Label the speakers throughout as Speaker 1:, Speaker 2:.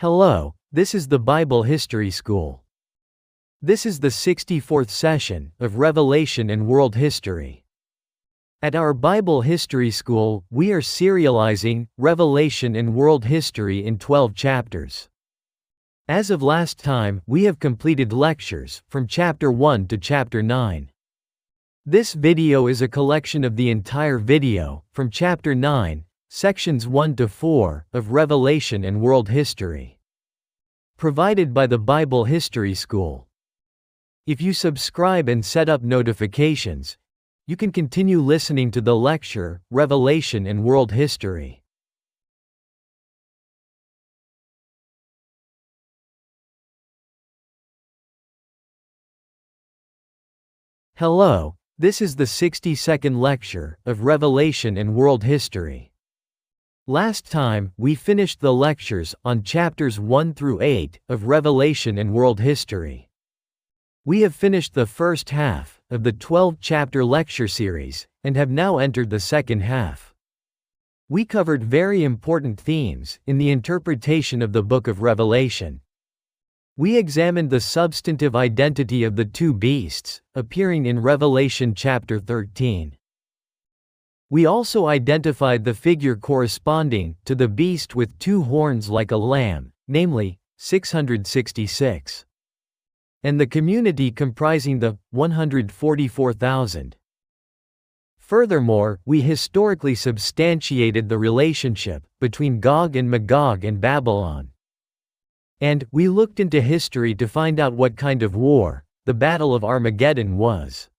Speaker 1: Hello, this is the Bible History School. This is the 64th session of Revelation and World History. At our Bible History School, we are serializing Revelation and World History in 12 chapters. As of last time, we have completed lectures from chapter 1 to chapter 9. This video is a collection of the entire video from chapter 9, sections 1 to 4 of Revelation and World History. Provided by the Bible History School. If you subscribe and set up notifications, you can continue listening to the lecture, Revelation and World History. Hello, this is the 62nd lecture of Revelation and World History. Last time, we finished the lectures on chapters 1 through 8 of Revelation and World History. We have finished the first half of the 12-chapter lecture series and have now entered the second half. We covered very important themes in the interpretation of the book of Revelation. We examined the substantive identity of the two beasts appearing in Revelation chapter 13. We also identified the figure corresponding to the beast with two horns like a lamb, namely, 666. And the community comprising the 144,000. Furthermore, we historically substantiated the relationship between Gog and Magog and Babylon. And we looked into history to find out what kind of war the Battle of Armageddon was.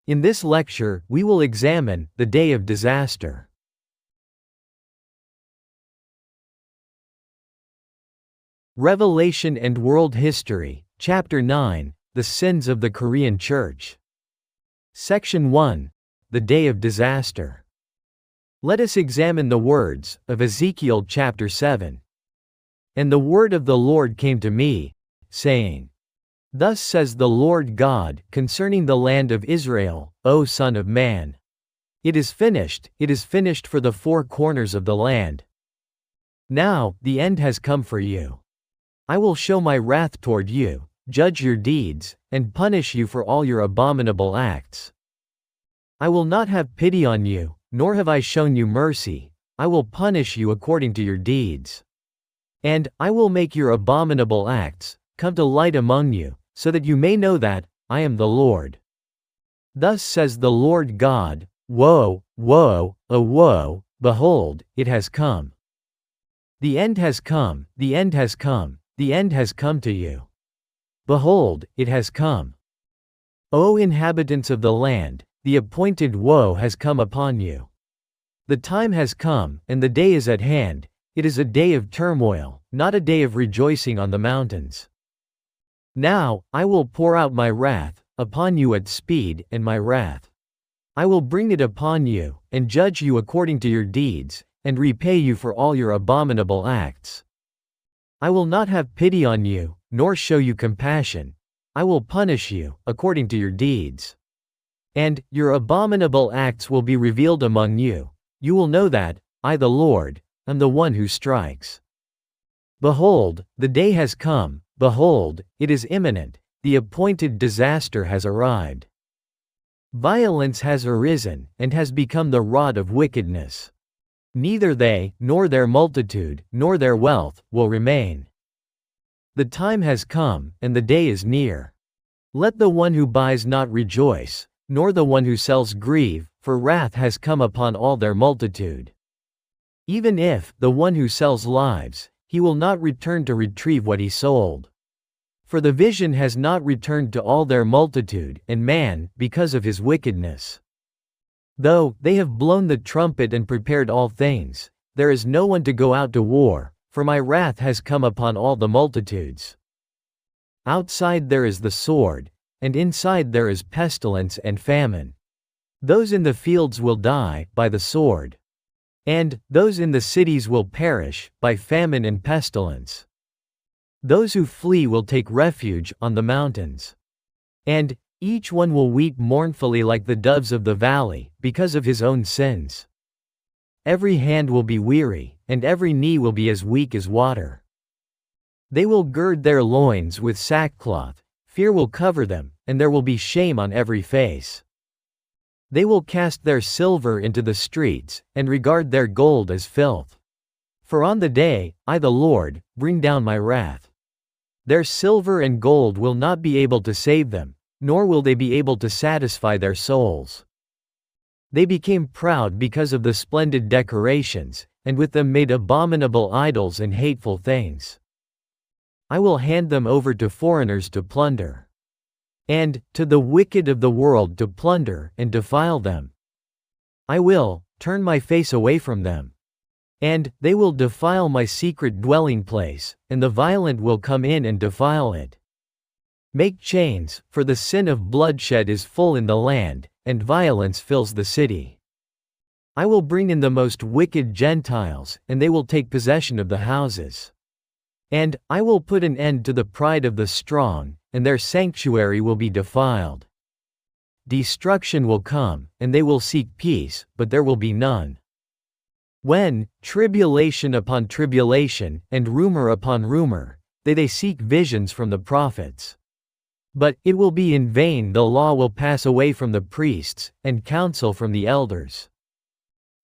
Speaker 1: In this lecture, we will examine the day of disaster. Revelation and World History, Chapter 9, The Sins of the Korean Church. Section 1, The Day of Disaster. Let us examine the words of Ezekiel chapter 7. And the word of the Lord came to me, saying, Thus says the Lord God concerning the land of Israel, O Son of Man. It is finished for the four corners of the land. Now, the end has come for you. I will show my wrath toward you, judge your deeds, and punish you for all your abominable acts. I will not have pity on you, nor have I shown you mercy. I will punish you according to your deeds. And I will make your abominable acts come to light among you, so that you may know that I am the Lord. Thus says the Lord God, Woe, woe, oh woe, behold, it has come. The end has come, the end has come, the end has come to you. Behold, it has come. O inhabitants of the land, the appointed woe has come upon you. The time has come, and the day is at hand. It is a day of turmoil, not a day of rejoicing on the mountains. Now, I will pour out my wrath upon you at speed, and my wrath. I will bring it upon you, and judge you according to your deeds, and repay you for all your abominable acts. I will not have pity on you, nor show you compassion. I will punish you according to your deeds. And your abominable acts will be revealed among you. You will know that I, the Lord, am the one who strikes. Behold, the day has come. Behold, it is imminent, the appointed disaster has arrived. Violence has arisen, and has become the rod of wickedness. Neither they, nor their multitude, nor their wealth, will remain. The time has come, and the day is near. Let the one who buys not rejoice, nor the one who sells grieve, for wrath has come upon all their multitude. Even if the one who sells lives, he will not return to retrieve what he sold. For the vision has not returned to all their multitude, and man, because of his wickedness. Though they have blown the trumpet and prepared all things, there is no one to go out to war, for my wrath has come upon all the multitudes. Outside there is the sword, and inside there is pestilence and famine. Those in the fields will die by the sword. And those in the cities will perish by famine and pestilence. Those who flee will take refuge on the mountains. And each one will weep mournfully like the doves of the valley, because of his own sins. Every hand will be weary, and every knee will be as weak as water. They will gird their loins with sackcloth, fear will cover them, and there will be shame on every face. They will cast their silver into the streets, and regard their gold as filth. For on the day, I the Lord, bring down my wrath. Their silver and gold will not be able to save them, nor will they be able to satisfy their souls. They became proud because of the splendid decorations, and with them made abominable idols and hateful things. I will hand them over to foreigners to plunder, and to the wicked of the world to plunder and defile them. I will turn my face away from them, and they will defile my secret dwelling place, and the violent will come in and defile it. Make chains, for the sin of bloodshed is full in the land, and violence fills the city. I will bring in the most wicked Gentiles, and they will take possession of the houses. And I will put an end to the pride of the strong, and their sanctuary will be defiled. Destruction will come, and they will seek peace, but there will be none. When, tribulation upon tribulation, and rumor upon rumor, they seek visions from the prophets. But it will be in vain, the law will pass away from the priests, and counsel from the elders.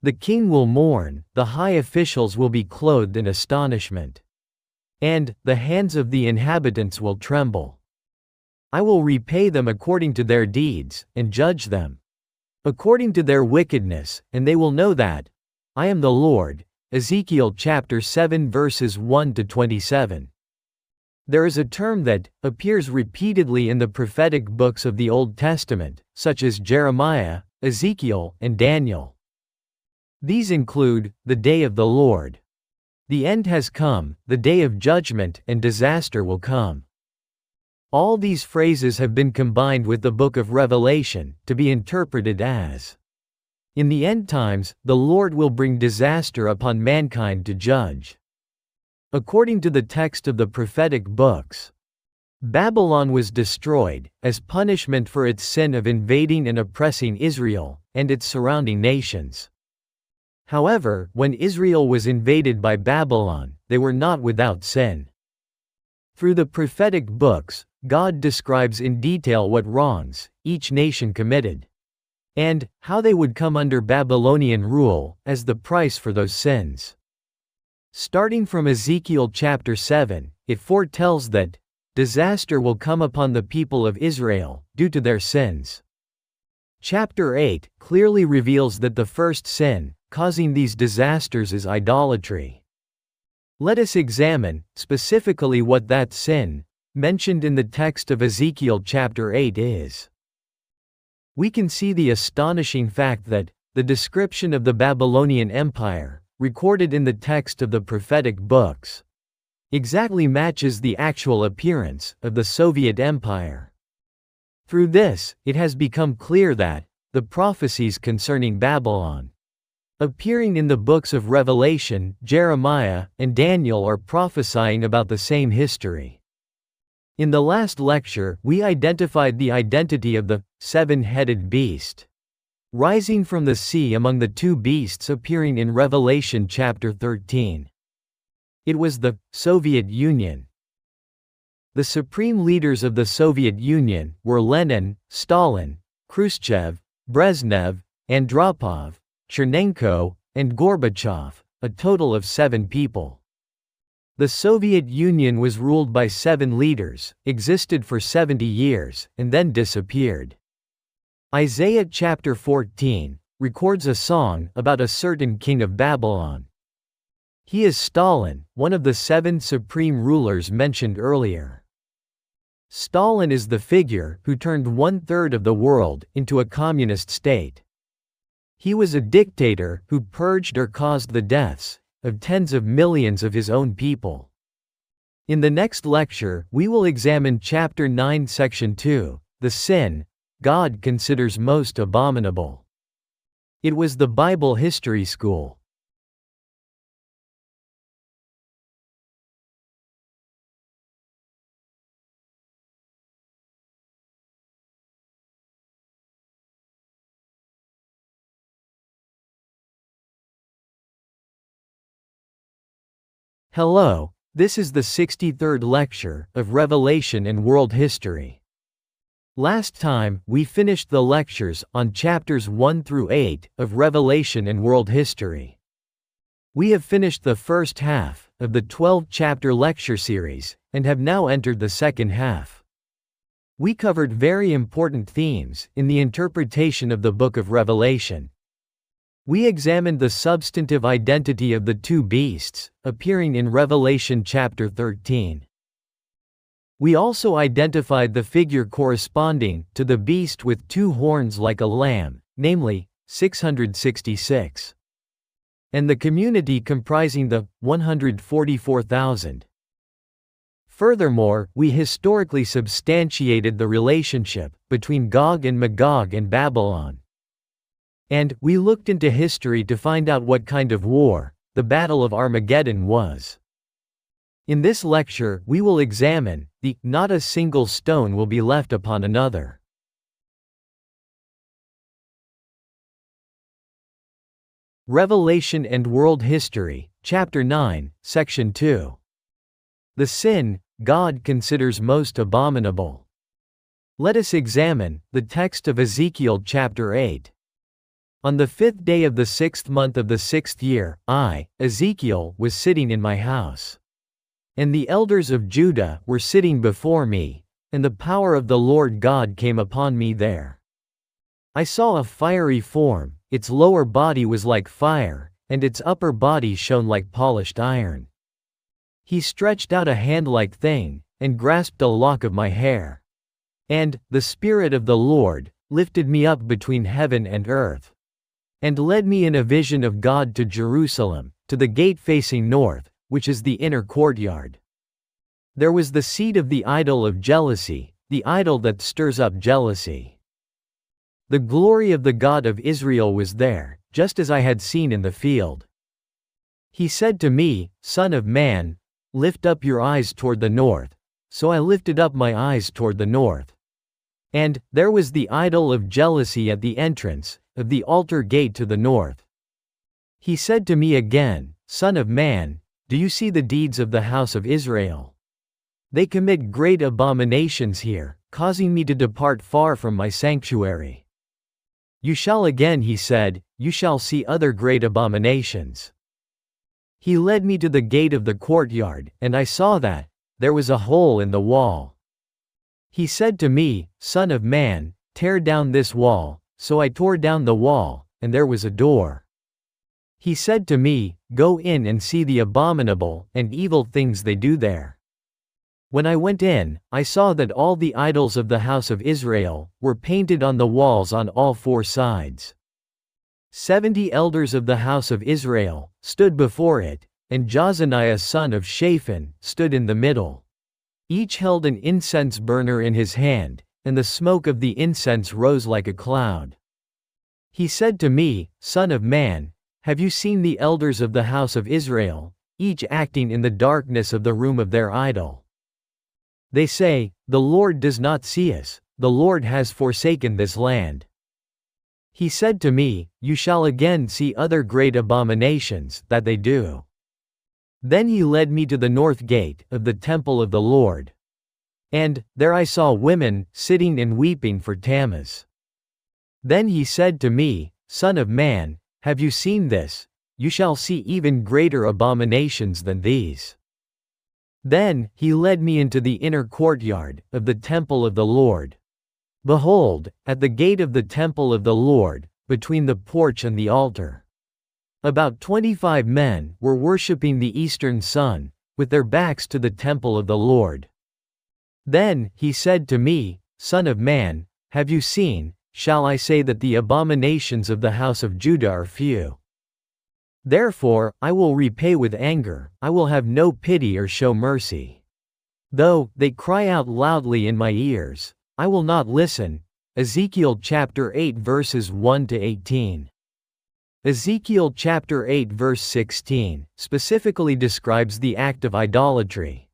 Speaker 1: The king will mourn, the high officials will be clothed in astonishment, and the hands of the inhabitants will tremble. I will repay them according to their deeds, and judge them according to their wickedness, and they will know that I am the Lord. Ezekiel chapter 7 verses 1 to 27. There is a term that appears repeatedly in the prophetic books of the Old Testament, such as Jeremiah, Ezekiel, and Daniel. These include the day of the Lord. The end has come, the day of judgment and disaster will come. All these phrases have been combined with the book of Revelation to be interpreted as, in the end times, the Lord will bring disaster upon mankind to judge. According to the text of the prophetic books, Babylon was destroyed as punishment for its sin of invading and oppressing Israel and its surrounding nations. However, when Israel was invaded by Babylon, they were not without sin. Through the prophetic books, God describes in detail what wrongs each nation committed, and how they would come under Babylonian rule as the price for those sins. Starting from Ezekiel chapter 7, it foretells that disaster will come upon the people of Israel due to their sins. Chapter 8 clearly reveals that the first sin causing these disasters is idolatry. Let us examine specifically what that sin mentioned in the text of Ezekiel chapter 8 is. We can see the astonishing fact that the description of the Babylonian Empire, recorded in the text of the prophetic books, exactly matches the actual appearance of the Soviet Empire. Through this, it has become clear that the prophecies concerning Babylon, appearing in the books of Revelation, Jeremiah, and Daniel, are prophesying about the same history. In the last lecture, we identified the identity of the seven-headed beast rising from the sea among the two beasts appearing in Revelation chapter 13. It was the Soviet Union. The supreme leaders of the Soviet Union were Lenin, Stalin, Khrushchev, Brezhnev, Andropov, Chernenko, and Gorbachev, a total of 7 people. The Soviet Union was ruled by 7 leaders, existed for 70 years, and then disappeared. Isaiah chapter 14 records a song about a certain king of Babylon. He is Stalin, one of the 7 supreme rulers mentioned earlier. Stalin is the figure who turned 1/3 of the world into a communist state. He was a dictator who purged or caused the deaths of tens of millions of his own people. In the next lecture, we will examine chapter 9 section 2, the sin God considers most abominable. It was the Bible History School. Hello, This is the 63rd lecture of Revelation and World History. Last time, we finished the lectures on chapters 1 through 8 of Revelation and World History. We have finished the first half of the 12-chapter lecture series and have now entered the second half. We covered very important themes in the interpretation of the book of Revelation. We examined the substantive identity of the two beasts, appearing in Revelation chapter 13. We also identified the figure corresponding to the beast with two horns like a lamb, namely, 666. And the community comprising the 144,000. Furthermore, we historically substantiated the relationship between Gog and Magog and Babylon. And we looked into history to find out what kind of war the Battle of Armageddon was. In this lecture, we will examine the "not a single stone will be left upon another." Revelation and World History, Chapter 9, Section 2. The sin God considers most abominable. Let us examine the text of Ezekiel chapter 8. On the 5th day of the 6th month of the 6th year, I, Ezekiel, was sitting in my house. And the elders of Judah were sitting before me, and the power of the Lord God came upon me there. I saw a fiery form, its lower body was like fire, and its upper body shone like polished iron. He stretched out a hand-like thing, and grasped a lock of my hair. And the Spirit of the Lord lifted me up between heaven and earth, and led me in a vision of God to Jerusalem, to the gate facing north, which is the inner courtyard. There was the seat of the idol of jealousy, the idol that stirs up jealousy. The glory of the God of Israel was there, just as I had seen in the field. He said to me, "Son of man, lift up your eyes toward the north." So I lifted up my eyes toward the north. And there was the idol of jealousy at the entrance of the altar gate to the north. He said to me again, "Son of man, do you see the deeds of the house of Israel? They commit great abominations here, causing me to depart far from my sanctuary. You shall again," he said, "you shall see other great abominations." He led me to the gate of the courtyard, and I saw that there was a hole in the wall. He said to me, "Son of man, tear down this wall." So I tore down the wall, and there was a door. He said to me, "Go in and see the abominable and evil things they do there." When I went in, I saw that all the idols of the house of Israel were painted on the walls on all four sides. 70 elders of the house of Israel stood before it, and Jozaniah son of Shaphan stood in the middle. Each held an incense burner in his hand, and the smoke of the incense rose like a cloud. He said to me, "Son of man, have you seen the elders of the house of Israel, each acting in the darkness of the room of their idol? They say, 'The Lord does not see us, the Lord has forsaken this land.'" He said to me, "You shall again see other great abominations that they do." Then he led me to the north gate of the temple of the Lord. And there I saw women sitting and weeping for Tammuz. Then he said to me, "Son of man, have you seen this? You shall see even greater abominations than these." Then he led me into the inner courtyard of the temple of the Lord. Behold, at the gate of the temple of the Lord, between the porch and the altar, about 25 men were worshipping the eastern sun, with their backs to the temple of the Lord. Then he said to me, "Son of man, have you seen? Shall I say that the abominations of the house of Judah are few? Therefore, I will repay with anger, I will have no pity or show mercy. Though they cry out loudly in my ears, I will not listen." Ezekiel chapter 8 verses 1 to 18. Ezekiel chapter 8 verse 16 specifically describes the act of idolatry.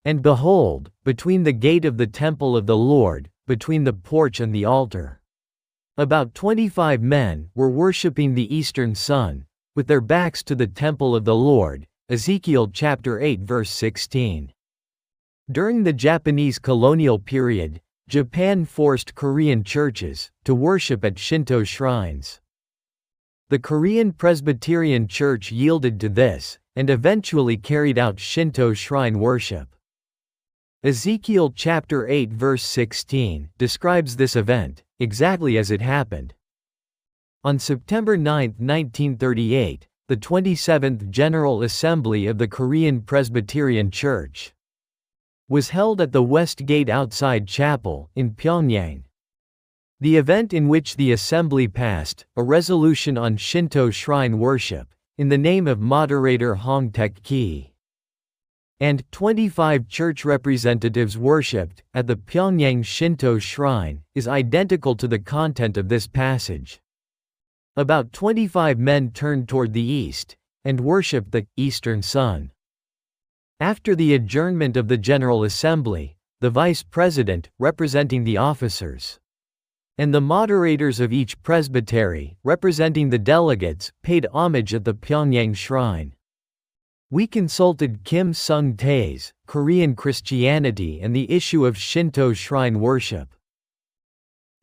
Speaker 1: "And behold, between the gate of the temple of the Lord, between the porch and the altar, about 25 men were worshipping the eastern sun, with their backs to the temple of the Lord." Ezekiel chapter 8 verse 16. During the Japanese colonial period, Japan forced Korean churches to worship at Shinto shrines. The Korean Presbyterian Church yielded to this, and eventually carried out Shinto shrine worship. Ezekiel chapter 8 verse 16 describes this event, exactly as it happened. On September 9, 1938, the 27th General Assembly of the Korean Presbyterian Church was held at the West Gate Outside Chapel in Pyongyang. The event in which the assembly passed a resolution on Shinto shrine worship, in the name of moderator Hong Taek-ki, and 25 church representatives worshipped at the Pyongyang Shinto shrine, is identical to the content of this passage. About 25 men turned toward the east, and worshipped the eastern sun. After the adjournment of the General Assembly, the Vice President, representing the officers, and the moderators of each presbytery, representing the delegates, paid homage at the Pyongyang shrine. We consulted Kim Sung-tae's Korean Christianity and the issue of Shinto shrine worship.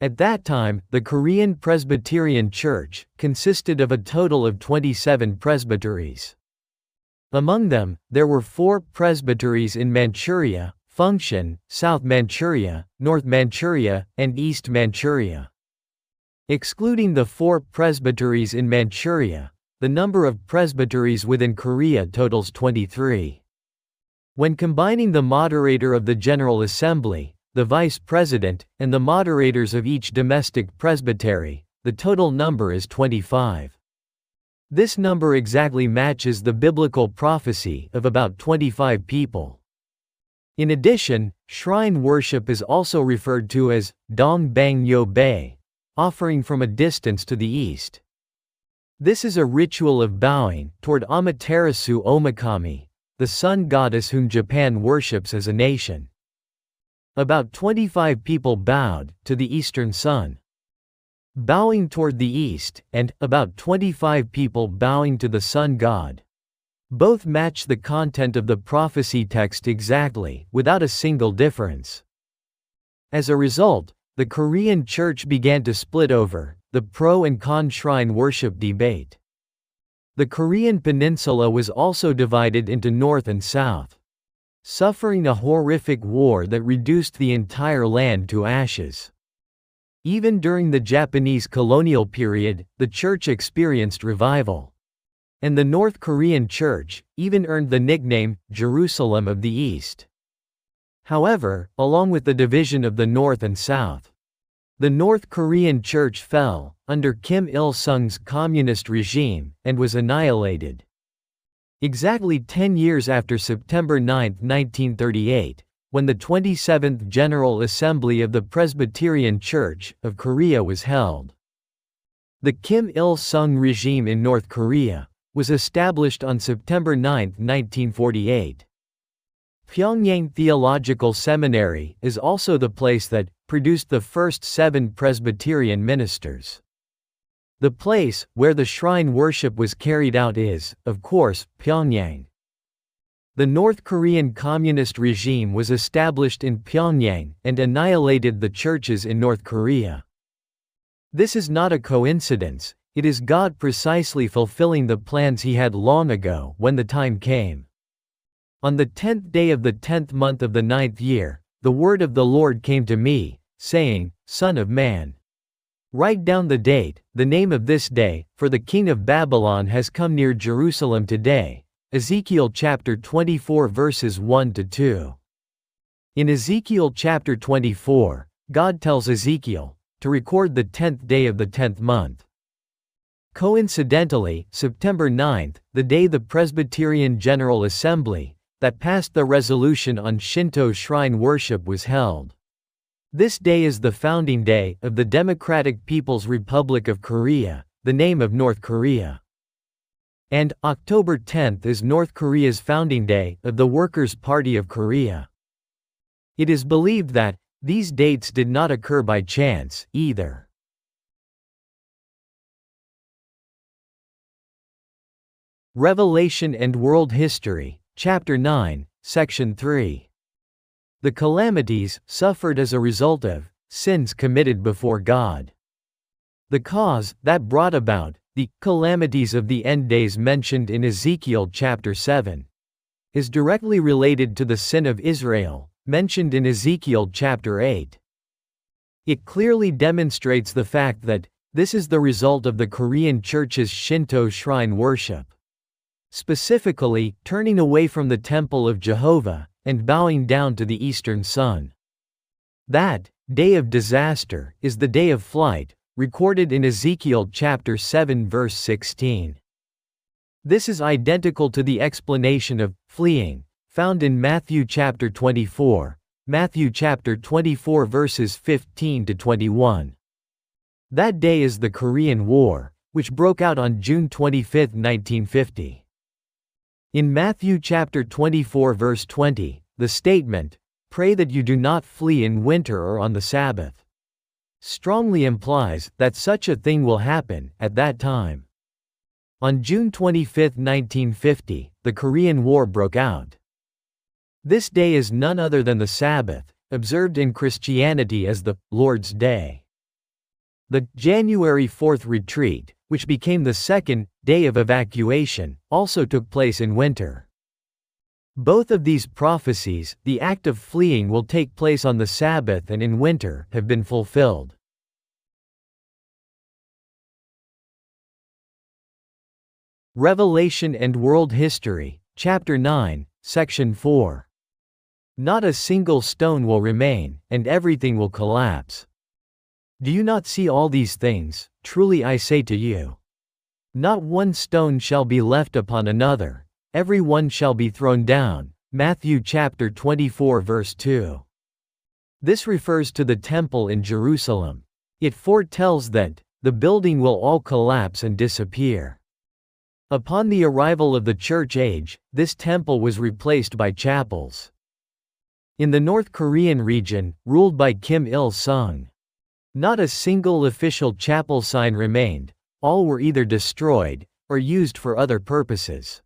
Speaker 1: At that time, the Korean Presbyterian Church consisted of a total of 27 presbyteries. Among them, there were 4 presbyteries in Manchuria, Function, South Manchuria, North Manchuria, and East Manchuria. Excluding the 4 presbyteries in Manchuria, the number of presbyteries within Korea totals 23. When combining the moderator of the General Assembly, the Vice President, and the moderators of each domestic presbytery, the total number is 25. This number exactly matches the biblical prophecy of about 25 people. In addition, shrine worship is also referred to as Dong Bang Yo Bae, offering from a distance to the east. This is a ritual of bowing toward Amaterasu Omikami, the sun goddess whom Japan worships as a nation. About 25 people bowed to the eastern sun, bowing toward the east, and about 25 people bowing to the sun god. Both match the content of the prophecy text exactly, without a single difference. As a result, the Korean church began to split over the pro and con shrine worship debate. The Korean peninsula was also divided into north and south, suffering a horrific war that reduced the entire land to ashes. Even during the Japanese colonial period, the church experienced revival. And the North Korean church even earned the nickname Jerusalem of the East. However, along with the division of the North and South, the North Korean church fell under Kim Il-sung's communist regime and was annihilated. Exactly 10 years after September 9, 1938, when the 27th General Assembly of the Presbyterian Church of Korea was held. The Kim Il-sung regime in North Korea was established on September 9, 1948. Pyongyang Theological Seminary is also the place that produced the first 7 Presbyterian ministers. The place where the shrine worship was carried out is, of course, Pyongyang. The North Korean communist regime was established in Pyongyang and annihilated the churches in North Korea. This is not a coincidence. It is God precisely fulfilling the plans he had long ago when the time came. On the 10th day of the 10th month of the 9th year, the word of the Lord came to me, saying, Son of man, write down the date, the name of this day, for the king of Babylon has come near Jerusalem today. Ezekiel chapter 24 verses 1-2. In Ezekiel chapter 24, God tells Ezekiel to record the 10th day of the 10th month. Coincidentally, September 9, the day the Presbyterian General Assembly that passed the resolution on Shinto shrine worship was held. This day is the founding day of the Democratic People's Republic of Korea, the name of North Korea. And October 10 is North Korea's founding day of the Workers' Party of Korea. It is believed that these dates did not occur by chance, either. Revelation and World History, Chapter 9, Section 3. The calamities suffered as a result of sins committed before God. The cause that brought about the calamities of the end days mentioned in Ezekiel chapter 7 is directly related to the sin of Israel, mentioned in Ezekiel chapter 8. It clearly demonstrates the fact that this is the result of the Korean Church's Shinto shrine worship. Specifically, turning away from the temple of Jehovah and bowing down to the eastern sun. That day of disaster is the day of flight, recorded in Ezekiel chapter 7 verse 16. This is identical to the explanation of fleeing, found in Matthew chapter 24, Matthew chapter 24 verses 15 to 21. That day is the Korean War, which broke out on June 25, 1950. In Matthew chapter 24 verse 20, the statement, "Pray that you do not flee in winter or on the Sabbath," strongly implies that such a thing will happen at that time. On June 25, 1950, the Korean War broke out. This day is none other than the Sabbath, observed in Christianity as the Lord's Day. The January 4th retreat, which became the second day of evacuation, also took place in winter. Both of these prophecies, the act of fleeing will take place on the Sabbath and in winter, have been fulfilled. Revelation and World History, Chapter 9, Section 4. Not a single stone will remain, and everything will collapse. Do you not see all these things? Truly I say to you. Not one stone shall be left upon another, every one shall be thrown down. Matthew chapter 24 verse 2. This refers to the temple in Jerusalem. It foretells that the building will all collapse and disappear. Upon the arrival of the church age, this temple was replaced by chapels. In the North Korean region, ruled by Kim Il-sung, not a single official chapel sign remained, all were either destroyed or used for other purposes.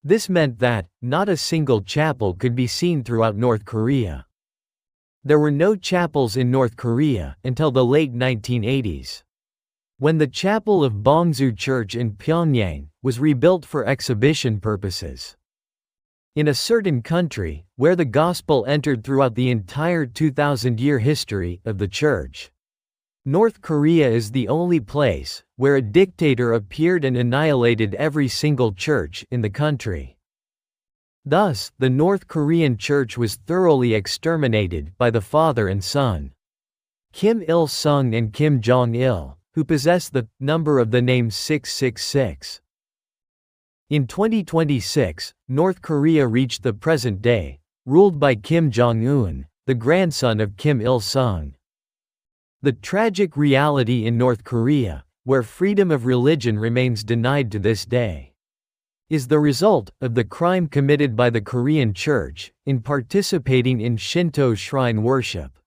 Speaker 1: This meant that not a single chapel could be seen throughout North Korea. There were no chapels in North Korea until the late 1980s. When the chapel of Bongsu Church in Pyongyang was rebuilt for exhibition purposes. In a certain country, where the gospel entered throughout the entire 2,000-year history of the church, North Korea is the only place where a dictator appeared and annihilated every single church in the country. Thus, the North Korean church was thoroughly exterminated by the father and son, Kim Il-sung and Kim Jong-il, who possess the number of the name 666. In 2026, North Korea reached the present day, ruled by Kim Jong-un, the grandson of Kim Il-sung. The tragic reality in North Korea, where freedom of religion remains denied to this day, is the result of the crime committed by the Korean Church in participating in Shinto shrine worship.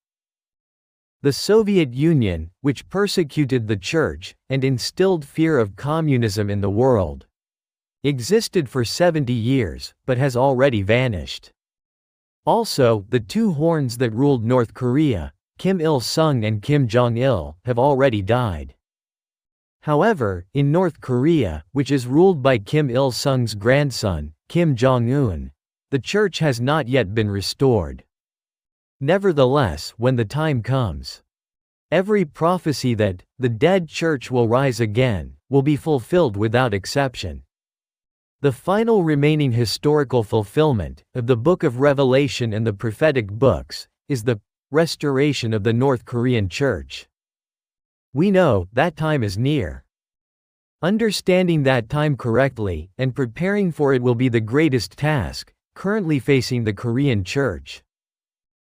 Speaker 1: The Soviet Union, which persecuted the Church and instilled fear of communism in the world, existed for 70 years, but has already vanished. Also, the two horns that ruled North Korea, Kim Il-sung and Kim Jong-il, have already died. However, in North Korea, which is ruled by Kim Il-sung's grandson, Kim Jong-un, the church has not yet been restored. Nevertheless, when the time comes, every prophecy that the dead church will rise again will be fulfilled without exception. The final remaining historical fulfillment of the Book of Revelation and the prophetic books is the restoration of the North Korean Church. We know that time is near. Understanding that time correctly and preparing for it will be the greatest task currently facing the Korean Church.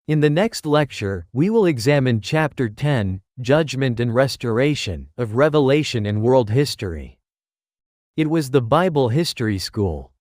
Speaker 1: In the next lecture, we will examine Chapter 10, Judgment and Restoration, of Revelation and World History. It was the Bible History School.